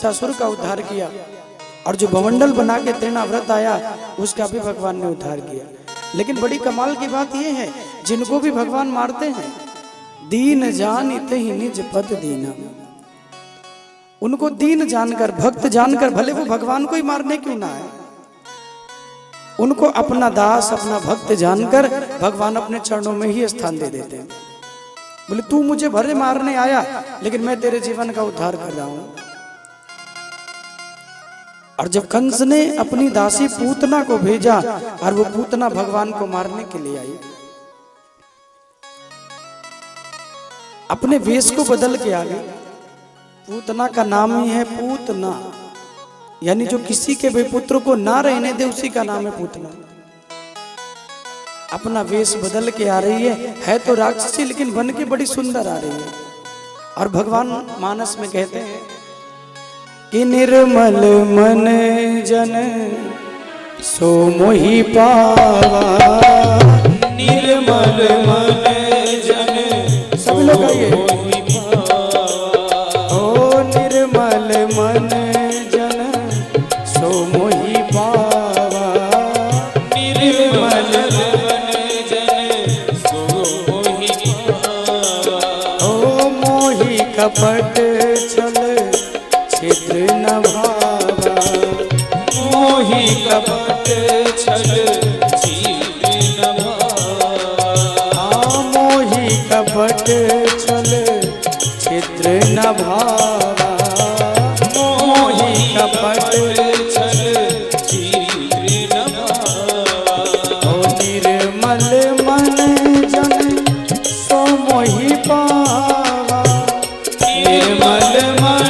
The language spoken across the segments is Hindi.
सप्तासुर का उद्धार किया, और जो भवंडल बना के तृणाव्रत आया उसका भी भगवान ने उद्धार किया। लेकिन बड़ी कमाल की बात यह है, जिनको भी भगवान मारते हैं, दीन जानिते ही निज पद दीना, उनको दीन जानकर, भक्त जानकर, भले वो भगवान को ही मारने क्यों ना आए, उनको अपना दास, अपना भक्त जानकर भगवान अपने चरणों में ही स्थान दे देते हैं। बोले तू मुझे भले मारने आया, लेकिन मैं तेरे जीवन का उद्धार कर रहा हूं। और जब कंस ने अपनी दासी पूतना को भेजा, और वो पूतना भगवान को मारने के लिए आई, अपने वेश को बदल के आ गई। पूतना का नाम ही है पूतना, यानी जो किसी के भी पुत्र को ना रहने दे उसी का नाम है पूतना। अपना वेश बदल के आ रही है तो राक्षसी, लेकिन बन के बड़ी सुंदर आ रही है। और भगवान मानस में कहते हैं कि निर्मल मन जन सो मोहि पावा, निर्मल मन जन, सब लोग आइए, ओ निर्मल मन जन सो मोहि पावा, निर्मल मन जन सो मोहि पावा, ओ मोहि कपट छल छिद्र न भावा, मोहि कपट छल छिद्र न भावा, मोहि कपट छल छिद्र न भावा, मोहि कपट छल छिद्र न भावा, ओ निर्मल मन जन सो मोहि पावा, निर्मल मन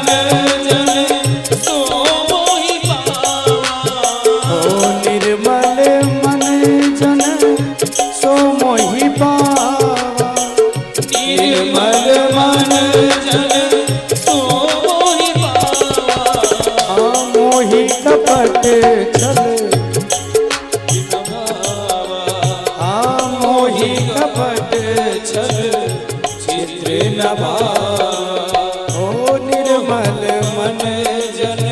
कपट छल मोहि कपट छल छिद्र न भावा, ओ निर्मल मन जन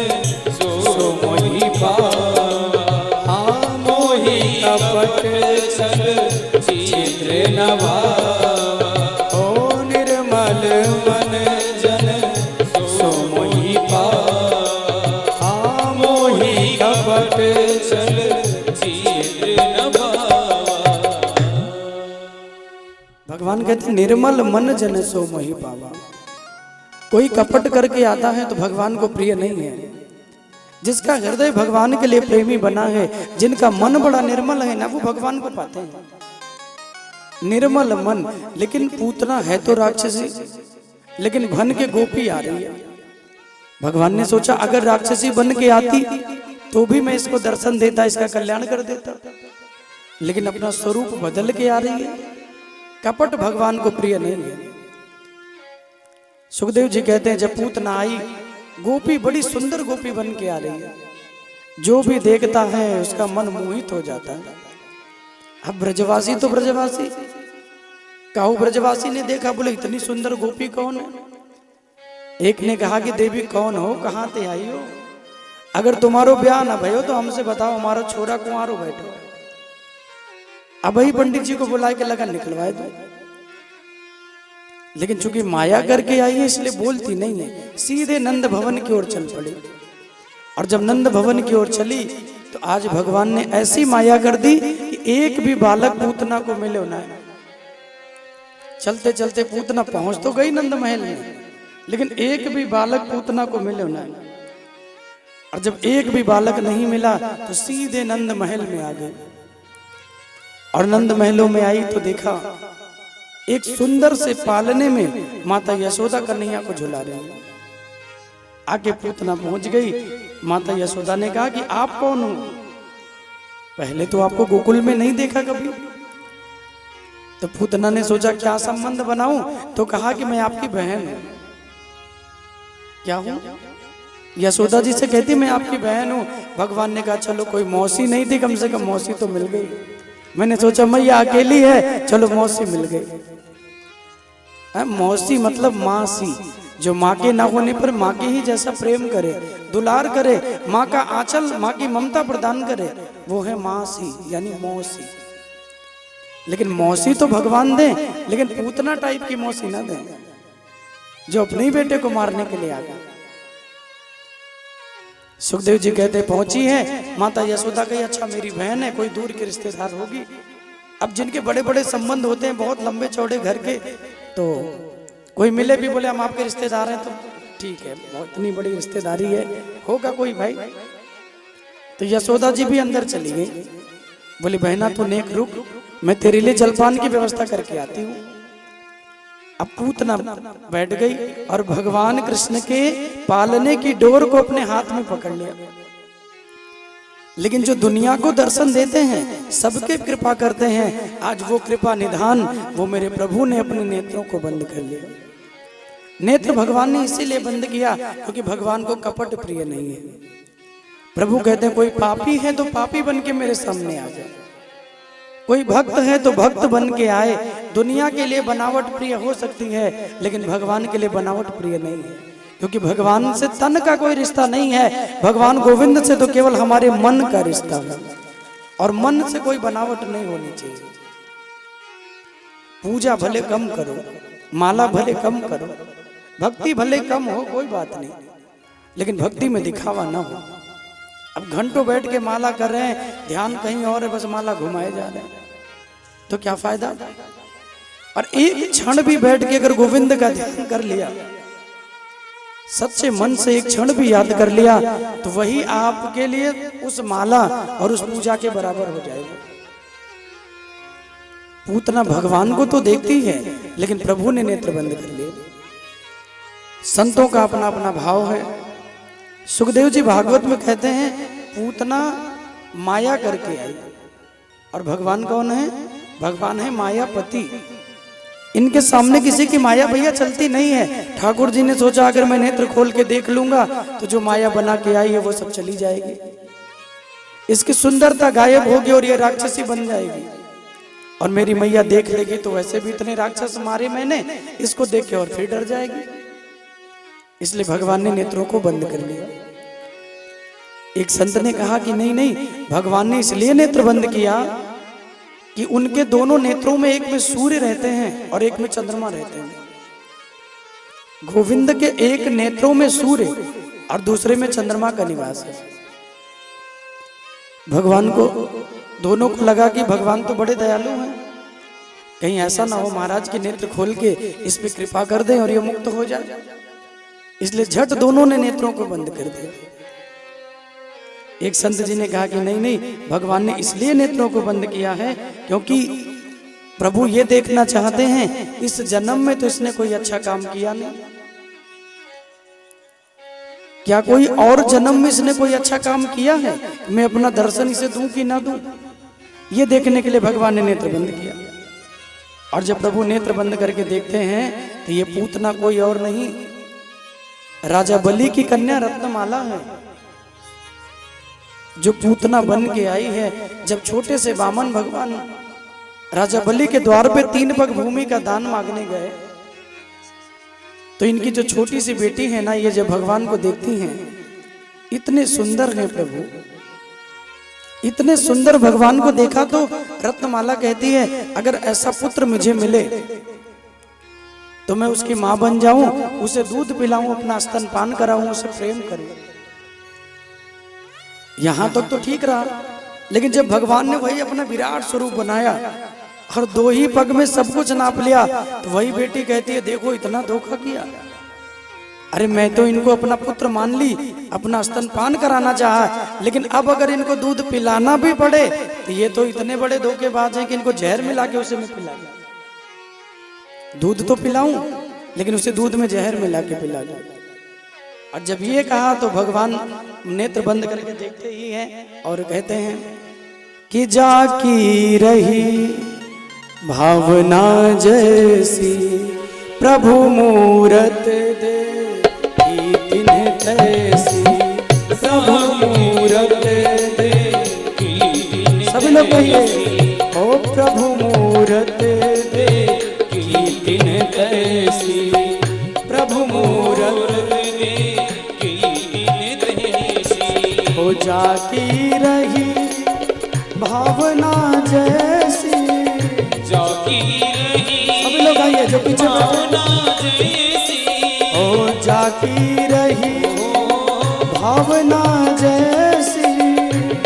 सो मोहि पावा, मोहि कपट छल छिद्र न भावा, ओ निर्मल मन जन सो मोहि पावा, कपट छल छिद्र न भावा। भगवान कहते निर्मल मन जन सो मोहि पावा। कोई कपट करके आता है तो भगवान को प्रिय नहीं है। जिसका हृदय भगवान के लिए प्रेमी बना है, जिनका मन बड़ा निर्मल है ना, वो भगवान को पाते हैं। निर्मल मन, लेकिन पूतना है तो राक्षसी, लेकिन बन के गोपी आ रही है। भगवान ने सोचा अगर राक्षसी बन के आती तो भी मैं इसको दर्शन देता, इसका कल्याण कर देता, लेकिन अपना स्वरूप बदल के आ रही है। कपट भगवान को प्रिय नहीं है। सुखदेव जी कहते हैं जब पूतना आई, गोपी बड़ी सुंदर गोपी बन के आ रही है, जो भी देखता है उसका मन मोहित हो जाता है। अब ब्रजवासी तो ब्रजवासी, काहू ब्रजवासी ने देखा, बोले इतनी सुंदर गोपी कौन है। एक ने कहा कि देवी कौन हो, कहाँ ते आई हो, अगर तुम्हारो ब्याह ना भयो तो हमसे बताओ, हमारा छोरा कुंवारो बैठो। अब वही पंडित जी को बुला के लगन निकलवाए दो। लेकिन चूंकि माया करके आई है इसलिए बोलती नहीं है, सीधे नंद भवन की ओर चल पड़ी। और जब नंद भवन की ओर चली तो आज भगवान ने ऐसी माया कर दी कि एक भी बालक पूतना को मिले ना। चलते चलते पूतना पहुंच तो गई नंद महल में, लेकिन एक भी बालक पूतना को मिले ना। और जब एक भी बालक नहीं मिला तो सीधे नंद महल में आ गए। और नंद महलों में आई तो देखा एक सुंदर से पालने में माता यशोदा कन्हैया को झुला रही है। आगे पूतना पहुंच गई। माता यशोदा ने कहा कि आप कौन हो, पहले तो आपको गोकुल में नहीं देखा कभी। तो पूतना ने सोचा क्या संबंध बनाऊं, तो कहा कि मैं आपकी बहन हूं। क्या हूं? यशोदा जी से कहती मैं आपकी बहन हूं। भगवान ने कहा चलो कोई मौसी नहीं थी, कम से कम मौसी तो मिल गई। मैंने सोचा मैया अकेली है, चलो मौसी मिल गई। मौसी मतलब मासी, जो माँ के ना होने पर माँ के ही जैसा प्रेम करे, दुलार करे, माँ का आंचल, माँ की ममता प्रदान करे, वो है मासी यानी मौसी। लेकिन मौसी तो भगवान दें, लेकिन पूतना टाइप की मौसी ना दें जो अपने ही बेटे को मारने के लिए आ गए। सुखदेव जी कहते पहुंची है माता यशोदा कही अच्छा मेरी बहन है, कोई दूर के रिश्तेदार होगी। अब जिनके बड़े बड़े संबंध होते हैं, बहुत लंबे चौड़े घर के, तो कोई मिले भी बोले हम आपके रिश्तेदार हैं, तो ठीक है, बहुत इतनी बड़ी रिश्तेदारी है, होगा कोई भाई। तो यशोदा जी भी अंदर चली गई, बोली बहना तू नेक रुक, मैं तेरे लिए जलपान की व्यवस्था करके आती हूँ। अब पूतना बैठ गई और भगवान कृष्ण के पालने की डोर को अपने हाथ में पकड़ लिया। लेकिन जो दुनिया को दर्शन देते हैं, सबके कृपा करते हैं, आज वो कृपा निधान वो मेरे प्रभु ने अपने नेत्रों को बंद कर लिया। नेत्र भगवान ने इसीलिए बंद किया क्योंकि भगवान को कपट प्रिय नहीं है। प्रभु कहते हैं कोई पापी है तो पापी बन के मेरे सामने आ जाए, कोई भक्त है तो भक्त बन के आए। दुनिया के लिए बनावट प्रिय हो सकती है, लेकिन भगवान के लिए बनावट प्रिय नहीं है, क्योंकि भगवान से तन का कोई रिश्ता नहीं है। भगवान गोविंद से तो केवल हमारे मन का रिश्ता है, और मन से कोई बनावट नहीं होनी चाहिए। पूजा भले कम करो, माला भले कम करो, भक्ति भले कम हो, कोई बात नहीं, लेकिन भक्ति में दिखावा ना हो। अब घंटों बैठ के माला कर रहे हैं, ध्यान कहीं और है, बस माला घुमाए जा रहे हैं, तो क्या फायदा। और एक क्षण भी बैठ के अगर गोविंद का ध्यान कर लिया, सच्चे मन से एक क्षण भी याद कर लिया, तो वही आपके लिए उस माला और उस पूजा के बराबर हो जाएगा। पूतना भगवान को तो देखती है, लेकिन प्रभु ने नेत्र बंद कर लिए। संतों का अपना अपना भाव है। सुखदेव जी भागवत में कहते हैं पूतना माया करके आई, और भगवान कौन है? भगवान है मायापति। इनके सामने किसी की माया भैया चलती नहीं है। ठाकुर जी ने सोचा अगर मैं नेत्र खोल के देख लूंगा तो जो माया बना के आई है वो सब चली जाएगी, इसकी सुंदरता गायब होगी और ये राक्षसी बन जाएगी, और मेरी मैया देख लेगी तो वैसे भी इतने राक्षस मारे मैंने, इसको देख के और फिर डर जाएगी। इसलिए भगवान ने नेत्रों को बंद कर लिया। एक संत ने कहा कि नहीं नहीं, भगवान ने इसलिए नेत्र बंद किया कि उनके दोनों नेत्रों में एक में सूर्य रहते हैं और एक में चंद्रमा रहते हैं। गोविंद के एक नेत्रों में सूर्य और दूसरे में चंद्रमा का निवास है। भगवान को दोनों को लगा कि भगवान तो बड़े दयालु हैं, कहीं ऐसा ना हो महाराज के नेत्र खोल के इस पे कृपा कर दें और ये मुक्त हो जाए, इसलिए झट दोनों ने नेत्रों को बंद कर दिया। एक संत जी ने कहा कि नहीं नहीं, भगवान ने इसलिए नेत्रों को बंद किया है क्योंकि प्रभु ये देखना चाहते हैं इस जन्म में तो इसने कोई अच्छा काम किया नहीं, क्या कोई और जन्म में इसने कोई अच्छा काम किया है, मैं अपना दर्शन इसे दूं कि ना दूं, ये देखने के लिए भगवान ने नेत्र बंद किया। और जब प्रभु नेत्र बंद करके देखते हैं तो ये पूतना कोई और नहीं, राजा बलि की कन्या रत्नमाला है, जो पूतना बन के आई है। जब छोटे से वामन भगवान राजा बलि के द्वार पे 3 पग भूमि का दान मांगने गए, तो इनकी जो छोटी सी बेटी है ना, ये जब भगवान को देखती हैं, इतने सुंदर हैं प्रभु, इतने सुंदर भगवान को देखा तो रत्नमाला कहती है अगर ऐसा पुत्र मुझे मिले तो मैं उसकी मां बन जाऊं, उसे दूध पिलाऊं, अपना स्तनपान कराऊं, उसे प्रेम करूं। यहां तक तो ठीक रहा, लेकिन जब भगवान ने वही अपना विराट स्वरूप बनाया और 2 ही पग में सब कुछ नाप लिया, तो वही बेटी कहती है देखो इतना धोखा किया। अरे मैं तो इनको अपना पुत्र मान ली, अपना स्तनपान कराना चाहा, लेकिन अब अगर इनको दूध पिलाना भी पड़े तो ये तो इतने बड़े धोखेबाज हैं कि इनको जहर मिला के उसे मैं पिला दूध तो पिलाऊं, लेकिन उसे दूध में जहर मिला के पिला दूं। और जब ये कहा तो भगवान नेत्र बंद करके देखते ही हैं और कहते हैं कि जाकी रही भावना जैसी प्रभु मूरत देखी तिन्ह तैसी, प्रभु मूरत देखी सब लोग कहिए ओ प्रभु मूरत देखी तिन्ह तैसी, प्रभु मूरत जाकी रही भावना जैसी, जाकी रही सभी लोग आइए जो पीछे भावना जैसी, ओ जाकी रही भावना जैसी,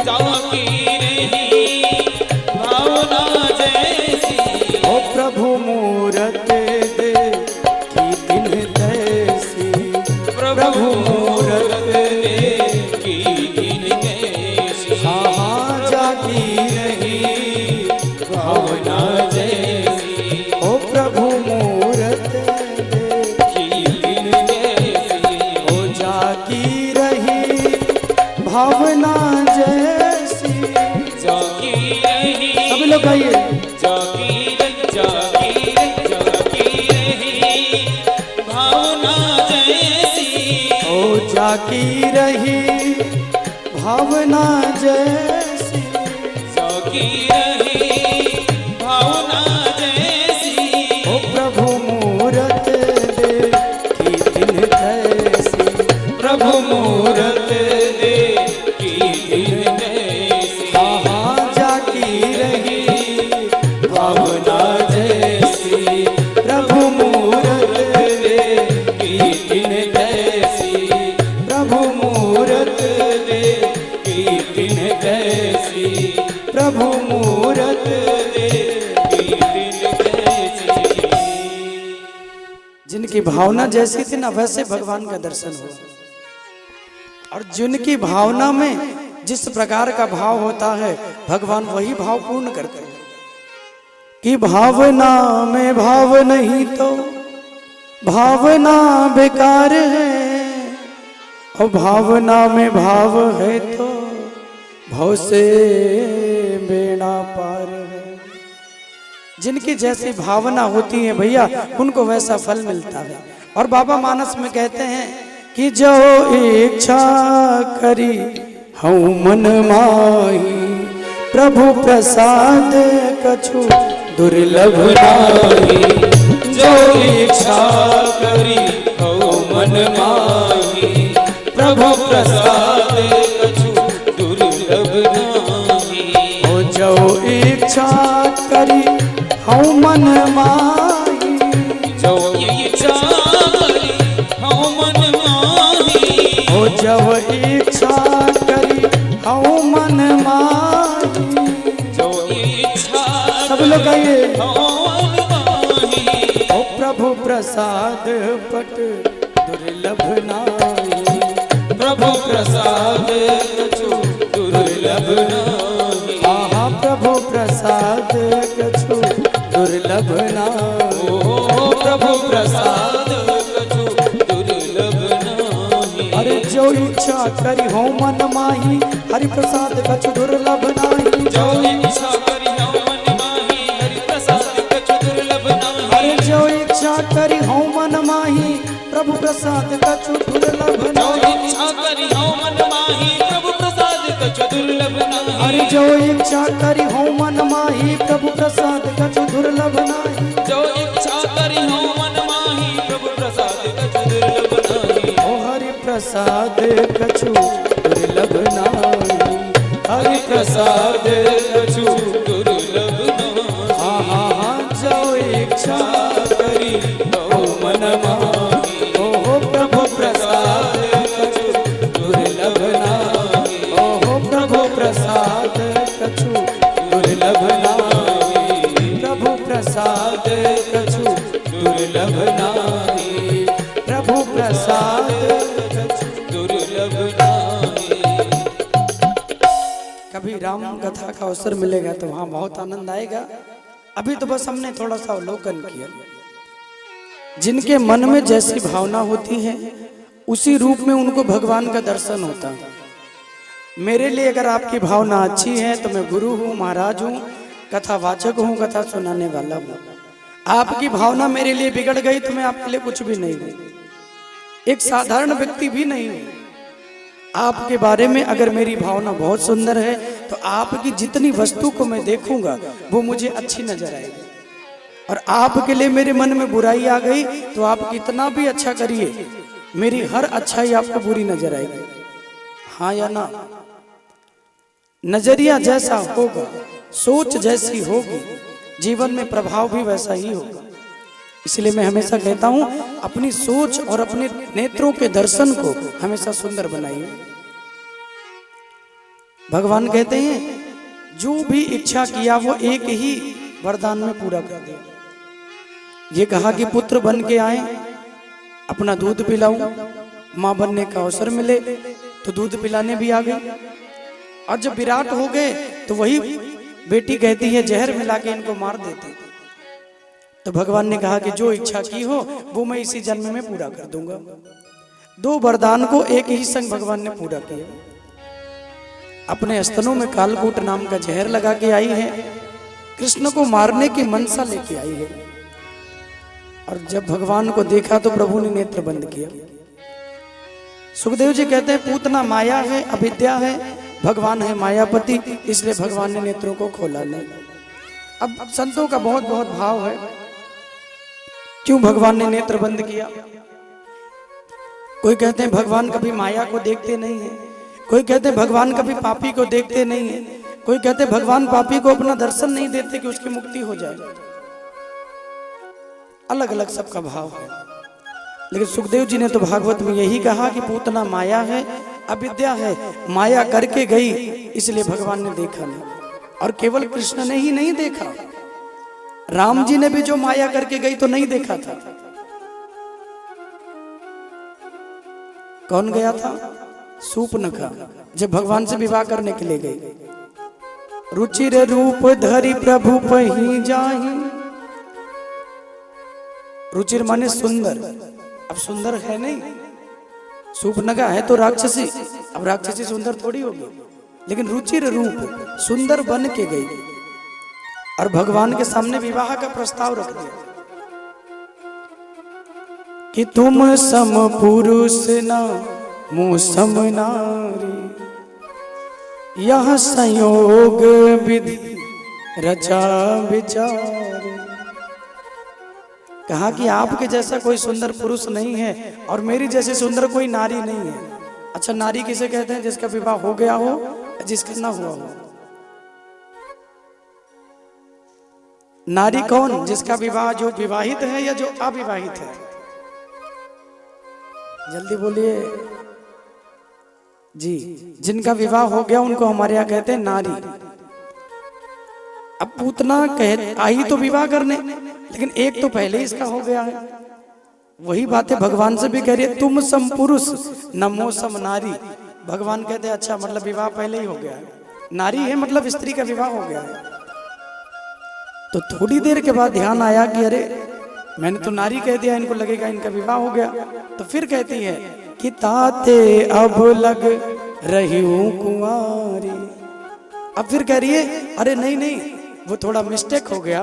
जाकी रही भावना जैसी, ओ प्रभु मूरत दे की दिन तैसी, प्रभु मूरत दे की दिन कैसी, हाँ जाकी रही भावना जैसी, ओ प्रभु मूरत दे की दिन कैसी, ओ जाकी रही भावना जैसी। जाकी रही सभी लोग आइए जाकी रही भावना जैसी, ओ जाकी रही भावना जैसी, जाकी रही भावना जैसी, ओ प्रभु मूरत दे की दिन कैसी, प्रभु मूरत दे की दिन कैसी, हाँ जाकी रही भावना जैसी, प्रभु मूरत दे की दिन कैसी, प्रभु मूरत दे की दिन कैसी, प्रभु मूरत दे की दिन कैसी। जिनकी भावना जैसी थी ना वैसे भगवान का दर्शन हो, और जिनकी भावना में जिस प्रकार का भाव होता है भगवान वही भाव पूर्ण करते हैं। कि भावना में भाव नहीं तो भावना बेकार है, और भावना में भाव है तो भव से बेड़ा पार है। जिनकी जैसी भावना होती है भैया उनको वैसा फल मिलता है। और बाबा मानस में कहते हैं कि जो इच्छा करी हूँ मन माही, प्रभु प्रसाद कछु दुर्लभ नाही। जो इच्छा करी हो मन माही, प्रभु प्रसाद कछु दुर्लभ नाही। ओ जो इच्छा करी हूँ मन माही, जो इच्छा करी हो मन माही, ओ जब इच्छा करी हूँ मन माही। जो इच्छा सब लोग आइए हो मन माही, ओ प्रभु प्रसाद पट दुर्लभ नाही, प्रभु प्रसाद कछु दुर्लभ नाही। आहा प्रभु प्रसाद कछु दुर्लभ नाही। ओ प्रभु प्रसाद कछु दुर्लभ नाही। अरे जो इच्छा करी हो मन माही, हरि प्रसाद कछु दुर्लभ नाही। जो इच्छा करी हो मन माही, हरि प्रसाद कछु दुर्लभ नाही। अरे जो इच्छा करी हो मन माही, प्रभु प्रसाद कछु दुर्लभ जो नाही। इच्छा करी हो मन माही, प्रभु प्रसाद कछु दुर्लभ नाही। अरे जो इच्छा करी हो मन माही, प्रभु प्रसाद कछु दुर्लभ नाही। जो इच्छा करी हो मन माही, प्रभु प्रसाद कछु दुर्लभ नाही। ओ हरि प्रसाद कछु दुर्लभ नाही, हरि प्रसाद प्रसाद कछु दुर्लभ नाही। हाँ जो इच्छा करी हो मन माही, ओ प्रभु प्रसाद कछु दुर्लभ नाही। ओ प्रभु प्रसाद कछु दुर्लभ नाही, प्रभु प्रसाद कछु दुर्लभ नाही, प्रभु प्रसाद कछु। दुर्लभ नाही। कभी राम कथा का अवसर मिलेगा तो वहाँ बहुत आनंद आएगा। अभी तो बस हमने थोड़ा सा अवलोकन किया। जिनके मन में जैसी भावना होती है उसी रूप में उनको भगवान का दर्शन होता है। मेरे लिए अगर आपकी भावना अच्छी है तो मैं गुरु हूँ, महाराज हूँ, कथावाचक हूँ, कथा सुनाने वाला हूँ। आपकी भावना मेरे लिए बिगड़ गई तो मैं आपके लिए कुछ भी नहीं हूँ, एक साधारण व्यक्ति भी नहीं हूँ। आपके बारे में अगर मेरी भावना बहुत सुंदर है तो आपकी जितनी वस्तु को मैं देखूंगा वो मुझे अच्छी नजर आएगी। और आपके लिए मेरे मन में बुराई आ गई तो आप कितना भी अच्छा करिए, मेरी हर अच्छाई आपको बुरी नजर आएगी। हाँ या ना? नजरिया जैसा होगा, सोच जैसी होगी, जीवन में प्रभाव भी वैसा ही होगा। इसलिए मैं हमेशा कहता हूं, अपनी सोच और अपने नेत्रों के दर्शन को हमेशा सुंदर बनाइए। भगवान कहते हैं जो भी इच्छा किया वो एक ही वरदान में पूरा कर दे। ये कहा कि पुत्र बन के आए, अपना दूध पिलाऊं, मां बनने का अवसर मिले तो दूध पिलाने भी आ गई। और जब विराट हो गए तो वही बेटी कहती है जहर मिला के इनको मार देते। तो भगवान ने कहा कि जो इच्छा की हो वो मैं इसी जन्म में पूरा कर दूंगा। दो वरदान को एक ही संग भगवान ने पूरा किया। अपने स्तनों में कालकूट नाम का जहर लगा के आई है, कृष्ण को मारने की मनसा लेके आई है। और जब भगवान को देखा तो प्रभु ने नेत्र बंद किया। सुखदेव जी कहते हैं पूतना माया है, अविद्या है, भगवान है मायापति, इसलिए भगवान ने नेत्रों को खोला नहीं। अब संतों का बहुत बहुत भाव है, क्यों भगवान ने नेत्र बंद किया? कोई कहते हैं भगवान कभी माया को देखते नहीं है, कोई कहते हैं भगवान कभी पापी को देखते नहीं है, कोई कहते हैं भगवान पापी को अपना दर्शन नहीं देते कि उसकी मुक्ति हो जाए। अलग अलग सबका भाव है। लेकिन सुखदेव जी ने तो भागवत में यही कहा कि पूतना माया है, अविद्या है, माया करके गई इसलिए भगवान ने देखा नहीं। और केवल कृष्ण ने ही नहीं देखा, राम जी ने भी जो माया करके गई तो नहीं देखा था। कौन गया था? शूर्पणखा, जब भगवान से विवाह करने के लिए गई। रुचिर रूप धरि प्रभु पही जाहि। रुचिर माने सुंदर, अब सुंदर है नहीं, शूर्पणखा है तो राक्षसी, अब राक्षसी सुंदर थोड़ी होगी। लेकिन रुचिर रूप सुंदर बन के गई और भगवान के सामने विवाह का प्रस्ताव रख दिया कि तुम सम पुरुष ना मुँह सम नारी, यह संयोग विधि रचा विचार। कहा कि आपके जैसा कोई सुंदर पुरुष नहीं है और मेरी जैसी सुंदर कोई नारी नहीं है। अच्छा, नारी किसे कहते हैं? जिसका विवाह हो गया हो, जिसका ना हुआ हो। नारी कौन? जिसका विवाह, जो विवाहित है या जो अविवाहित है? जल्दी बोलिए जी। जिनका विवाह हो गया उनको हमारे यहाँ कहते हैं नारी। अब पूतना कह आई तो विवाह करने, लेकिन एक तो पहले ही इसका हो गया है। वही बातें भगवान से भी कह रही है, तुम सम पुरुष नमो सम नारी। भगवान कहते हैं अच्छा, मतलब विवाह पहले ही हो गया है, नारी है मतलब स्त्री का विवाह हो गया है। तो थोड़ी देर के बाद ध्यान आया कि अरे मैंने तो नारी कह दिया, इनको लगेगा इनका विवाह हो गया। तो फिर कहती है कि ताते अब लग रही हूं कुंवारी। अब फिर कह रही है अरे नहीं नहीं, वो थोड़ा मिस्टेक हो गया,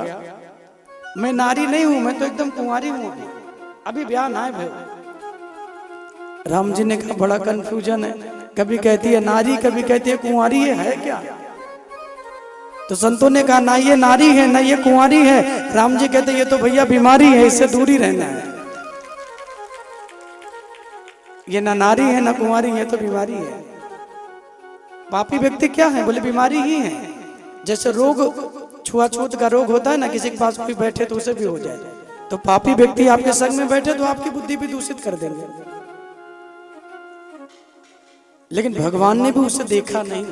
मैं नारी नहीं हूं, मैं तो एकदम कुंवारी हूं, अभी ब्याह ना है भाई। राम जी ने कहा बड़ा कंफ्यूजन है, कभी कहती है नारी, कभी कहती है कुंवारी, है क्या? तो संतों ने कहा ना ये नारी है ना ये कुंवारी है। राम जी कहते ये तो भैया बीमारी है, इससे दूर ही रहना है। ये ना नारी है ना कुंवारी है, तो बीमारी है। पापी व्यक्ति क्या है? बोले बीमारी ही है। जैसे रोग, छुआछूत का रोग होता है ना, किसी के पास कोई बैठे तो उसे भी हो जाए, तो पापी व्यक्ति आपके संग में बैठे तो आपकी बुद्धि भी दूषित कर देंगे। लेकिन भगवान ने भी उसे देखा नहीं।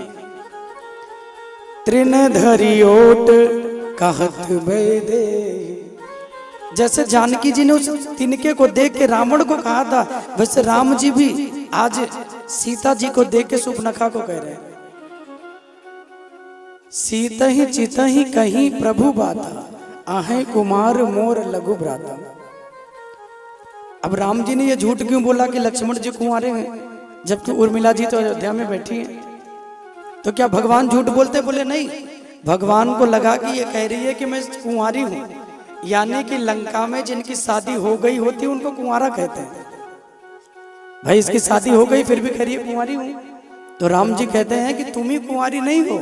तृण धरी ओट कहत दे, जैसे जानकी जी ने उस तिनके को देख के रावण को कहा था, वैसे राम जी भी आज सीता जी को देख के शूर्पणखा को कह रहे हैं, सीता ही चिता ही कहीं प्रभु बाता, आहे कुमार मोर लघु भ्राता। अब राम जी ने ये झूठ क्यों बोला कि लक्ष्मण जी कुंवारे हैं, जबकि उर्मिला जी तो अयोध्या में बैठी हैं? तो क्या भगवान झूठ बोलते? बोले नहीं, भगवान को लगा कि ये कह रही है कि मैं कुंवारी हूं, यानी कि लंका में जिनकी शादी हो गई होती है उनको कुंवारा कहते हैं। भाई इसकी शादी हो गई फिर भी कह रही है कुंवारी हूं। तो राम जी कहते हैं कि तुम ही कुंवारी नहीं हो,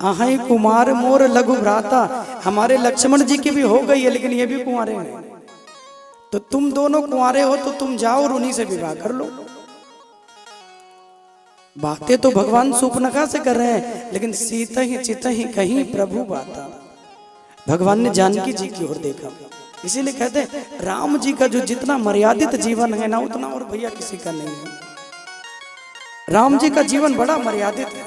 आहै कुमार मोर लघु भ्राता, हमारे लक्ष्मण जी की भी हो गई है लेकिन ये भी कुंवारे हैं। तो तुम दोनों कुंवारे हो तो तुम जाओ और उन्हीं से विवाह कर लो। बातें तो भगवान सूपनखा से कर रहे हैं, लेकिन सीता ही चित ही कहीं प्रभु बाता। भगवान ने जानकी जी की ओर देखा। इसीलिए कहते हैं राम जी का जो जितना मर्यादित जीवन है ना, उतना और भैया किसी का नहीं है। राम जी का जीवन बड़ा मर्यादित है।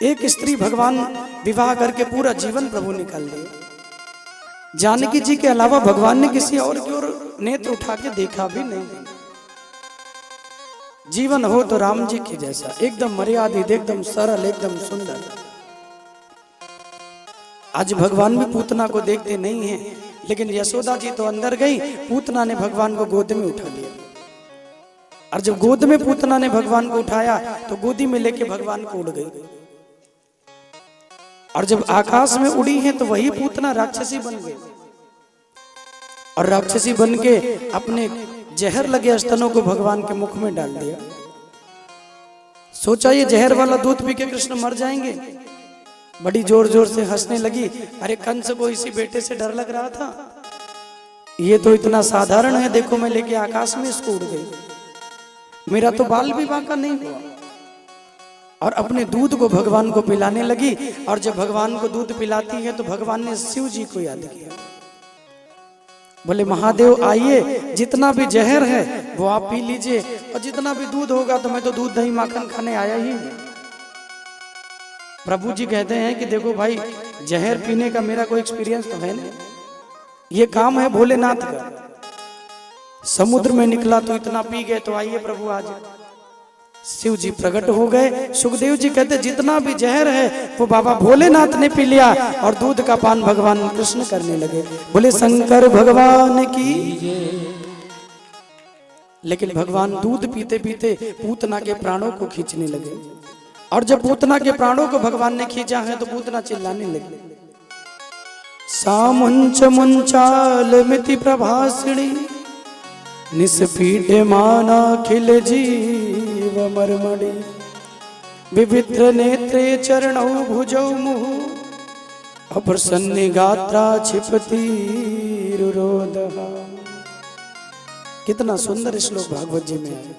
एक स्त्री भगवान विवाह करके पूरा जीवन प्रभु निकाल दिए। जानकी जी के अलावा भगवान ने किसी और की ओर नेत्र उठा के देखा भी नहीं। जीवन हो तो राम जी के जैसा, एकदम मर्यादित, एकदम सरल, एकदम सुंदर। आज भगवान भी पूतना को देखते नहीं हैं, लेकिन यशोदा जी तो अंदर गई, पूतना ने भगवान को गोद में उठा लिया। और जब गोद में पूतना ने भगवान को उठाया तो गोदी में लेके भगवान को उड़ गई। और जब आकाश में उड़ी है तो वही पूतना राक्षसी बन गई, और राक्षसी बन के अपने जहर लगे स्तनों को भगवान के मुख में डाल दिया। सोचा ये जहर वाला दूध पी के कृष्ण मर जाएंगे। बड़ी जोर जोर से हंसने लगी। अरे कंस को इसी बेटे से डर लग रहा था, ये तो इतना साधारण है, देखो मैं लेके आकाश में इसको उड़ गई, मेरा तो बाल भी बांका नहीं हुआ। और अपने दूध को भगवान को पिलाने लगी। और जब भगवान को दूध पिलाती है तो भगवान ने शिव जी को याद किया। बोले महादेव आइए, जितना भी जहर है वो आप पी लीजिए, और जितना भी दूध होगा तो मैं तो दूध दही माखन खाने आया ही हूं। प्रभु जी कहते हैं कि देखो भाई, जहर पीने का मेरा कोई एक्सपीरियंस तो है नहीं, ये काम है भोलेनाथ का। समुद्र में निकला तो इतना पी गए, तो आइए प्रभु आज। शिव जी प्रकट हो गए। सुखदेव जी कहते जितना भी जहर है वो बाबा भोलेनाथ ने पी लिया, और दूध का पान भगवान कृष्ण करने लगे। बोले शंकर भगवान की। लेकिन भगवान दूध पीते पीते पूतना के प्राणों को खींचने लगे। और जब पूतना के प्राणों को भगवान ने खींचा है तो पूतना चिल्लाने लगे, सामुंच मुंचाल मिति प्रभासिणी निस्पीडे माना खिल जीव मरमणि विवित्र नेत्रे चरणौ भुजौ मुहु अप्रसन्ने गात्रा छिपति रुरोदः। कितना सुंदर श्लोक भागवत जी में है।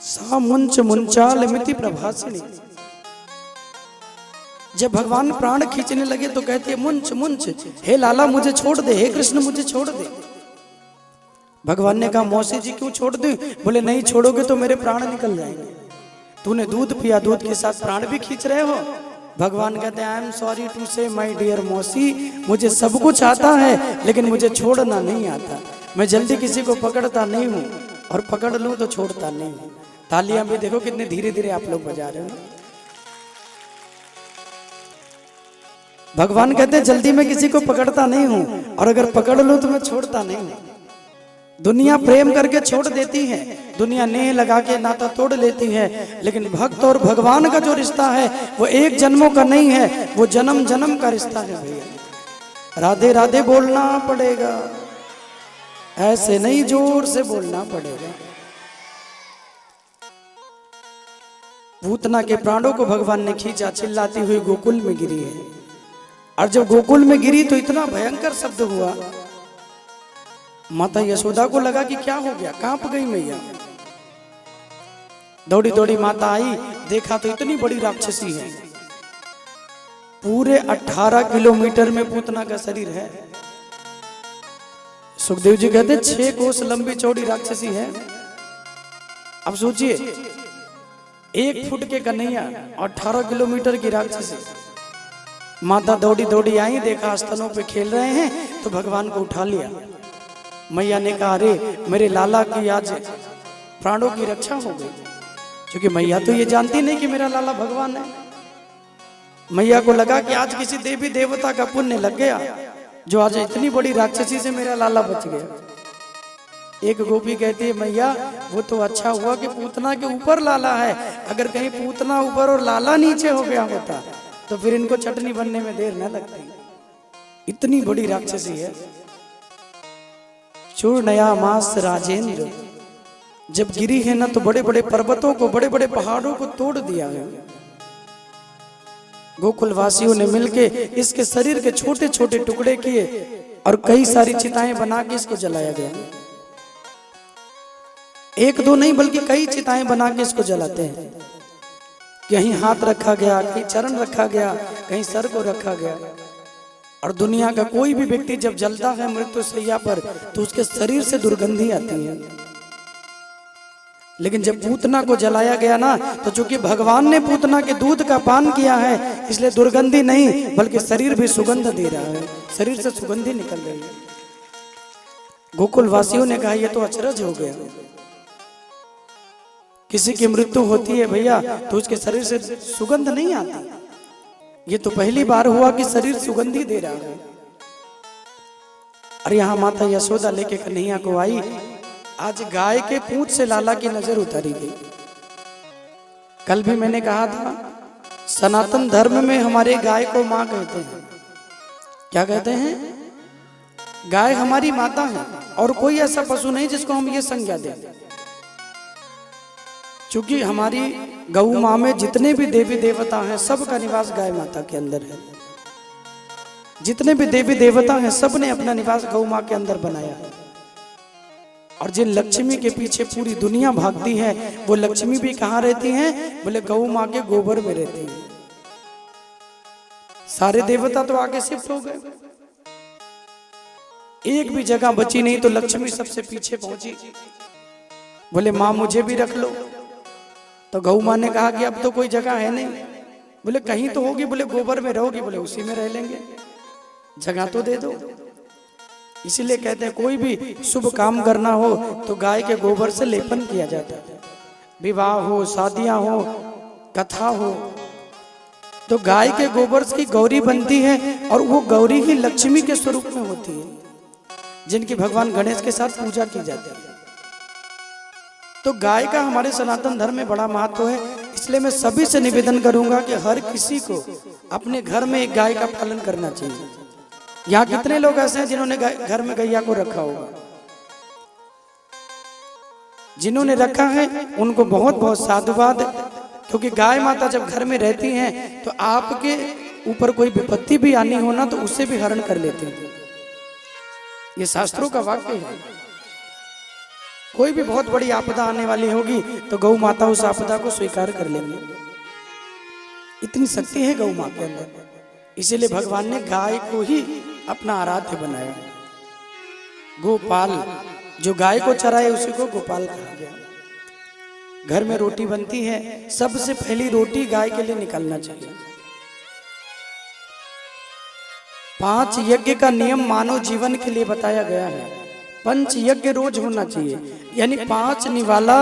सा मुंच मुंचाल मिति प्रभासिणी। जब भगवान प्राण खींचने लगे तो कहते हैं मुंच मुंच, हे लाला मुझे छोड़ दे, हे कृष्ण मुझे छोड़ दे। भगवान ने कहा मौसी जी क्यों छोड़ दे? बोले नहीं छोड़ोगे तो मेरे प्राण निकल जाएंगे। तूने दूध पिया, दूध के साथ प्राण भी खींच रहे हो। भगवान कहते हैं आई एम सॉरी टू से माय डियर मौसी, मुझे सब कुछ आता है लेकिन मुझे छोड़ना नहीं आता। मैं जल्दी किसी को पकड़ता नहीं हूँ, और पकड़ लूं तो छोड़ता नहीं हूँ। तालियां भी देखो कितने धीरे धीरे आप लोग बजा रहे हो। भगवान कहते हैं जल्दी मैं किसी को पकड़ता नहीं हूं, और अगर पकड़ लूं तो मैं छोड़ता नहीं हूं। दुनिया प्रेम करके छोड़ देती है, दुनिया नेह लगा के नाता तोड़ लेती है, लेकिन भक्त और भगवान का जो रिश्ता है वो एक जन्मों का नहीं है, वो जन्म जन्म का रिश्ता है भैया। राधे राधे बोलना पड़ेगा, ऐसे नहीं जोर से बोलना पड़ेगा। पूतना के प्राणों को भगवान ने खींचा, चिल्लाती हुई गोकुल में गिरी है। और जब गोकुल में गिरी तो इतना भयंकर शब्द हुआ, माता यशोदा को लगा कि क्या हो गया, कांप गई मैया। दौड़ी दौड़ी माता आई, देखा तो इतनी बड़ी राक्षसी है, पूरे 18 किलोमीटर में पूतना का शरीर है। सुखदेव जी कहते 6 कोस लंबी चौड़ी राक्षसी है। अब सोचिए 1 फुट के कन्हैया और 18 किलोमीटर की राक्षसी। माता दौड़ी दौड़ी आई, देखा स्तनों पे खेल रहे हैं तो भगवान को उठा लिया। मैया ने कहा अरे मेरे लाला की आज प्राणों की रक्षा हो गई, क्योंकि मैया तो ये जानती नहीं कि मेरा लाला भगवान है। मैया को लगा कि आज किसी देवी देवता का पुण्य लग गया, जो आज इतनी बड़ी राक्षसी से मेरा लाला बच गया। एक गोपी कहती है मैया वो तो अच्छा हुआ कि पूतना के ऊपर लाला है, अगर कहीं पूतना ऊपर और लाला नीचे हो गया होता तो फिर इनको चटनी बनने में देर न लगती। इतनी बड़ी राक्षसी है। चूर्णया मास राजेंद्र, जब गिरी है ना तो बड़े बड़े पर्वतों को, बड़े बड़े पहाड़ों को तोड़ दिया है। गोकुल वासियों ने मिलके इसके शरीर के छोटे छोटे टुकड़े किए और कई सारी चिताएं बना के इसको जलाया गया। एक दो नहीं बल्कि कई चिताएं बना के इसको जलाते हैं। कहीं हाथ रखा गया, कहीं चरण रखा गया, कहीं सर को रखा गया। और दुनिया का कोई भी व्यक्ति जब जलता है मृत्यु शैया पर तो उसके शरीर से दुर्गंधी आती है। लेकिन जब पूतना को जलाया गया ना, तो चूंकि भगवान ने पूतना के दूध का पान किया है, इसलिए दुर्गंधी नहीं बल्कि शरीर भी सुगंध दे रहा है, शरीर से सुगंधी निकल रही है। गोकुल वासियों ने कहा यह तो अचरज हो गया, किसी की मृत्यु होती है भैया तो उसके शरीर से सुगंध नहीं आती, ये तो पहली बार हुआ कि शरीर सुगंधी दे रहा है। और यहाँ माता यशोदा लेके कन्हैया को आई। आज गाय के पूंछ से लाला की नजर उतारी गई। कल भी मैंने कहा था सनातन धर्म में हमारे गाय को मां कहते हैं। क्या कहते हैं? गाय हमारी माता है और कोई ऐसा पशु नहीं जिसको हम ये संज्ञा दें। क्योंकि हमारी गौ मां में जितने भी देवी देवता हैं सबका निवास गाय माता के अंदर है। जितने भी देवी देवता हैं सब ने अपना निवास गौ मां के अंदर बनाया है। और जिन लक्ष्मी के पीछे पूरी दुनिया भागती है वो लक्ष्मी भी कहाँ रहती हैं? बोले गौ माँ के गोबर में रहती हैं। सारे देवता तो आगे शिफ्ट हो गए, एक भी जगह बची नहीं तो लक्ष्मी सबसे पीछे पहुंची। बोले माँ मुझे भी रख लो। तो गौ माँ ने कहा कि अब तो कोई जगह है नहीं। बोले कहीं तो होगी। बोले गोबर में रहोगी। बोले उसी में रह लेंगे, जगह तो दे दो। इसीलिए कहते हैं कोई भी शुभ काम करना हो तो गाय के गोबर से लेपन किया जाता है। विवाह हो, शादियां हो, कथा हो, तो गाय के गोबर की गौरी बनती है और वो गौरी ही लक्ष्मी के स्वरूप में होती है, जिनकी भगवान गणेश के साथ पूजा की जाती है। तो गाय का हमारे सनातन धर्म में बड़ा महत्व है। इसलिए मैं सभी से निवेदन करूंगा कि हर किसी को अपने घर में एक गाय का पालन करना चाहिए। यहाँ कितने लोग ऐसे हैं जिन्होंने घर में गैया को रखा होगा? जिन्होंने रखा है उनको बहुत बहुत साधुवाद, क्योंकि गाय माता जब घर में रहती हैं तो आपके ऊपर कोई विपत्ति भी आनी हो ना तो उससे भी हरण कर लेते हैं। ये शास्त्रों का वाक्य है। कोई भी बहुत बड़ी आपदा आने वाली होगी तो गौ माता उस आपदा को स्वीकार कर लेंगे। इतनी शक्ति है गौ माँ के अंदर। इसीलिए भगवान ने गाय को ही अपना आराध्य बनाया। गोपाल, जो गाय को चराए उसी को गोपाल कहा गया। घर में रोटी बनती है, सबसे पहली रोटी गाय के लिए निकालना चाहिए। 5 यज्ञ का नियम मानव जीवन के लिए बताया गया है। 5 यज्ञ रोज होना चाहिए, यानी 5 निवाला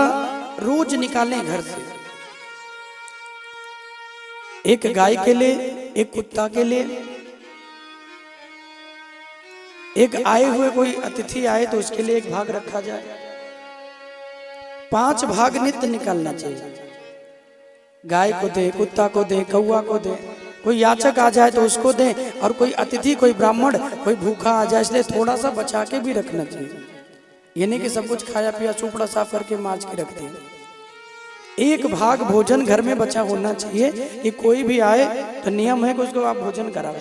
रोज निकालें घर से। एक गाय के लिए, एक कुत्ता के लिए, एक आए हुए कोई अतिथि आए तो उसके लिए एक भाग रखा जाए। 5 भाग नित्य निकालना चाहिए। गाय को दे, कुत्ता को दे, कौआ को दे, कोई याचक आ जाए तो उसको दे, और कोई अतिथि, कोई ब्राह्मण, कोई भूखा आ जाए, इसलिए थोड़ा सा बचा के भी रखना चाहिए। ये नहीं कि सब कुछ खाया पिया चूपड़ा साफ करके माज के रखते हैं। एक भाग भोजन घर में बचा होना चाहिए कि कोई भी आए तो नियम है कि उसको आप भोजन कराओ।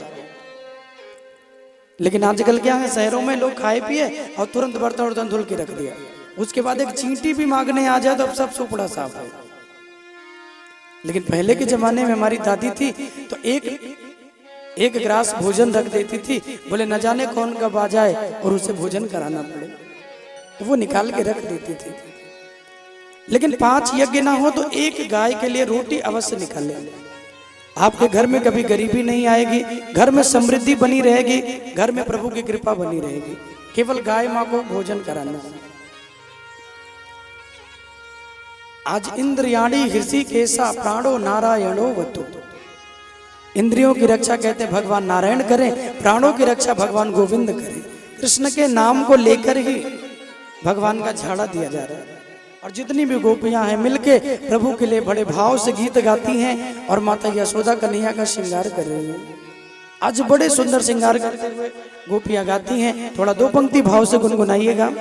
लेकिन आजकल क्या है, शहरों में लोग खाए पिए और तुरंत बर्तन वर्तन धुल के रख दिया, उसके बाद एक चींटी भी मांगने आ जाए तो अब सब सुपड़ा साफ है। लेकिन पहले के जमाने में हमारी दादी थी तो एक गिलास भोजन रख देती थी। बोले न जाने कौन कब आ जाए और उसे भोजन कराना पड़े, तो वो निकाल के रख देती थी। लेकिन 5 यज्ञ ना हो तो एक गाय के लिए रोटी अवश्य निकाले। आपके घर में कभी गरीबी नहीं आएगी, घर में समृद्धि बनी रहेगी, घर में प्रभु की कृपा बनी रहेगी। केवल गाय माँ को भोजन कराना। आज इंद्रियाणी हृषिकेशा प्राणो नारायणो वतु। इंद्रियों की रक्षा कहते हैं भगवान नारायण करें, प्राणों की रक्षा भगवान गोविंद करें। कृष्ण के नाम को लेकर ही भगवान का झाड़ा दिया जा रहा है। और जितनी भी गोपियां हैं मिलके प्रभु के लिए बड़े भाव से गीत गाती हैं और माता यशोदा कन्हैया का श्रृंगार कर रही हैं। आज बड़े सुंदर श्रृंगार करते हुए गोपियां गाती हैं। थोड़ा 2 पंक्ति भाव से गुनगुनाइएगा।